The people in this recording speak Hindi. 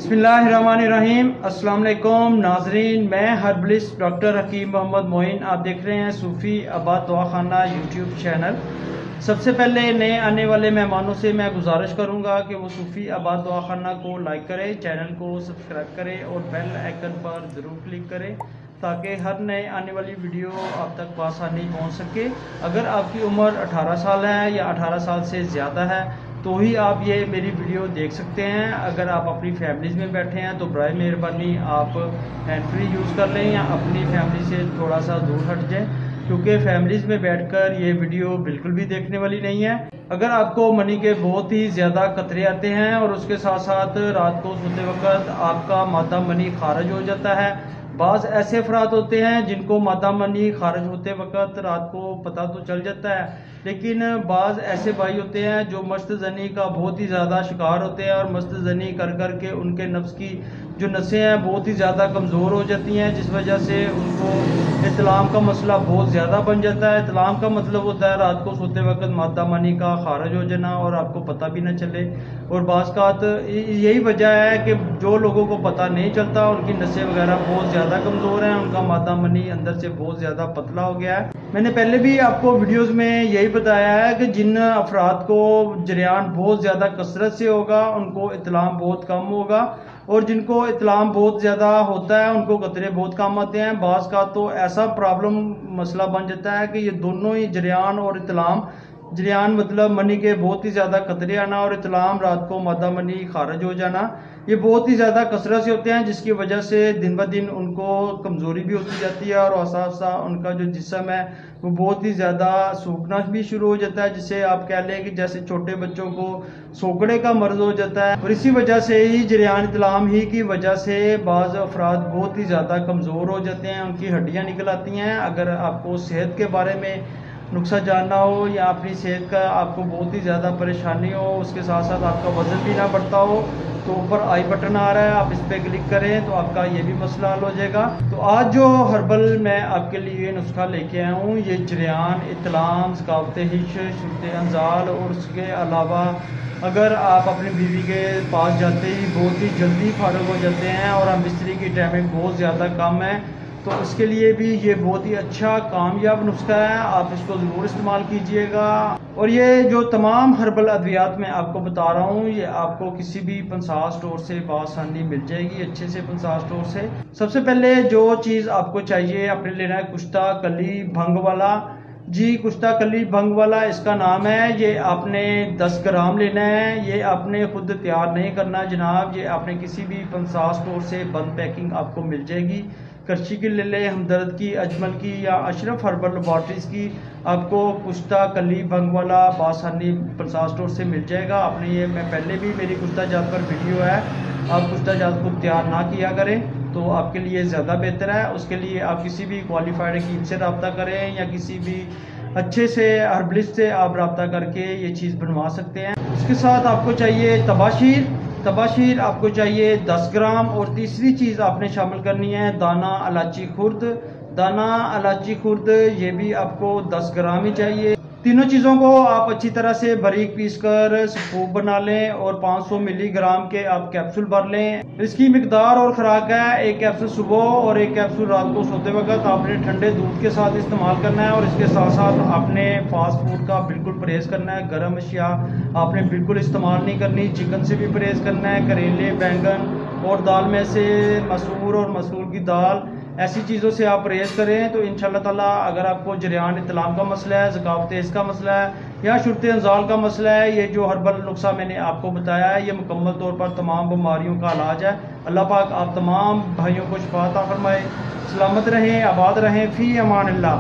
बिस्मिल्लाहिर्रहमानिर्रहीम। अस्सलाम वालेकुम नाजरीन, मैं हर्बलिस्ट डॉक्टर हकीम मोहम्मद मोइन। आप देख रहे हैं सूफ़ी आबाद दवाखाना यूट्यूब चैनल। सबसे पहले नए आने वाले मेहमानों से मैं गुजारिश करूंगा कि वो सूफ़ी आबाद दवाखाना को लाइक करें, चैनल को सब्सक्राइब करें और बेल आइकन पर ज़रूर क्लिक करें ताकि हर नए आने वाली वीडियो आप तक आसानी पहुँच सके। अगर आपकी उम्र 18 साल है या 18 साल से ज़्यादा है तो ही आप ये मेरी वीडियो देख सकते हैं। अगर आप अपनी फैमिलीज़ में बैठे हैं तो बराए मेहरबानी आप हैंड फ्री यूज़ कर लें या अपनी फैमिली से थोड़ा सा दूर हट जाएं, क्योंकि फैमिलीज़ में बैठकर ये वीडियो बिल्कुल भी देखने वाली नहीं है। अगर आपको मनी के बहुत ही ज़्यादा खतरे आते हैं और उसके साथ साथ रात को सोते वक्त आपका मादा मनी खारिज हो जाता है। बाज़ ऐसे अफराद होते हैं जिनको मादा मनी खारिज होते वक्त रात को पता तो चल जाता है, लेकिन बाज़ ऐसे भाई होते हैं जो मस्त ज़नी का बहुत ही ज़्यादा शिकार होते हैं और मस्त ज़नी कर कर के उनके नफ्स की जो नसें हैं बहुत ही ज़्यादा कमज़ोर हो जाती हैं, जिस वजह से उनको इत्लाम का मसला बहुत ज़्यादा बन जाता है। इत्लाम का मतलब होता है रात को सोते वक्त मादा मनी का खारिज हो जाना और आपको पता भी न चले। और बाज़ यही वजह है कि जो लोगों को पता नहीं चलता उनकी नसें वगैरह बहुत ज़्यादा कमज़ोर हैं, उनका मादा मनी अंदर से बहुत ज़्यादा पतला हो गया है। मैंने पहले भी आपको वीडियोस में यही बताया है कि जिन अफराद को जरियान बहुत ज़्यादा कसरत से होगा उनको इत्लाम बहुत कम होगा, और जिनको इत्लाम बहुत ज़्यादा होता है उनको खतरे बहुत कम आते हैं। बाज़ का तो ऐसा प्रॉब्लम मसला बन जाता है कि ये दोनों ही जरियान और इत्लाम, जरियान मतलब मनी के बहुत ही ज़्यादा खतरे आना और इत्लाम रात को मादा मनी खारिज हो जाना, ये बहुत ही ज़्यादा कसरत से होते हैं, जिसकी वजह से दिन ब दिन उनको कमज़ोरी भी होती जाती है और आसा उनका जो जिस्म है वो बहुत ही ज़्यादा सूखना भी शुरू हो जाता है, जिससे आप कह लें कि जैसे छोटे बच्चों को सोकड़े का मर्ज हो जाता है। और इसी वजह से ही जरियान इत्लाम ही की वजह से बाज़ अफराद बहुत ही ज़्यादा कमज़ोर हो जाते हैं, उनकी हड्डियाँ निकल आती हैं। अगर आपको सेहत के बारे में नुस्खा जानना हो या अपनी सेहत का आपको बहुत ही ज़्यादा परेशानी हो, उसके साथ साथ आपका वज़न भी ना बढ़ता हो, तो ऊपर आई बटन आ रहा है, आप इस पर क्लिक करें तो आपका ये भी मसला हल हो जाएगा। तो आज जो हर्बल मैं आपके लिए नुस्खा लेके आया हूँ, ये जरियान, इत्लाम, ज़कावत हिश, शुर्त अंजाल और उसके अलावा अगर आप अपनी बीवी के पास जाते ही बहुत ही जल्दी फारग हो जाते हैं और हम मिस्त्री की टाइमिंग बहुत ज़्यादा कम है, तो उसके लिए भी ये बहुत ही अच्छा कामयाब नुस्खा है। आप इसको ज़रूर इस्तेमाल कीजिएगा। और ये जो तमाम हर्बल अद्वियात मैं आपको बता रहा हूँ ये आपको किसी भी पंसार स्टोर से बआसानी मिल जाएगी, अच्छे से पंसार स्टोर से। सबसे पहले जो चीज़ आपको चाहिए आपने लेना है कुश्ता कली भंग वाला। जी, कुश्ता कली भंग वाला इसका नाम है। ये आपने 10 ग्राम लेना है। ये आपने खुद तैयार नहीं करना जनाब, ये आपने किसी भी पंसार स्टोर से बंद पैकिंग आपको मिल जाएगी। करची की ले लें, हमदर्द की, अजमल की या अशरफ हर्बल लैबोरेटरीज़ की, आपको कुश्ता कली भंग वाला बासानी पंसार स्टोर से मिल जाएगा। आपने ये मैं पहले भी मेरी कुश्ता जात पर वीडियो है, आप कुश्ता जात को तैयार ना किया करें तो आपके लिए ज़्यादा बेहतर है। उसके लिए आप किसी भी क्वालिफाइड हकीम से रब्ता करें या किसी भी अच्छे से हर्बलिस्ट से आप रब्ता करके ये चीज़ बनवा सकते हैं। उसके साथ आपको चाहिए तबाशीर आपको चाहिए 10 ग्राम। और तीसरी चीज़ आपने शामिल करनी है दाना इलायची खुर्द, ये भी आपको 10 ग्राम ही चाहिए। तीनों चीज़ों को आप अच्छी तरह से बारीक पीस कर सूप बना लें और 500 मिलीग्राम के आप कैप्सूल भर लें। इसकी मिकदार और खुराक है 1 कैप्सूल सुबह और 1 कैप्सूल रात को सोते वक्त आपने ठंडे दूध के साथ इस्तेमाल करना है। और इसके साथ साथ आपने फास्ट फूड का बिल्कुल परहेज़ करना है, गर्म अशिया आपने बिल्कुल इस्तेमाल नहीं करनी, चिकन से भी परहेज़ करना है, करेले, बैंगन और दाल में से मसूर और मसूर की दाल, ऐसी चीज़ों से आप परहेज़ करें तो इंशाअल्लाह ताला अगर आपको जरियान इत्लाम का मसला है, ज़कावत हिश का मसला है या शुर्त अंजाल का मसला है, ये जो हर्बल नुस्खा मैंने आपको बताया है ये मुकम्मल तौर पर तमाम बीमारियों का इलाज है। अल्लाह पाक आप तमाम भाइयों को शिफा अता फरमाए। सलामत रहें, आबाद रहें, फ़ी अमान अल्लाह।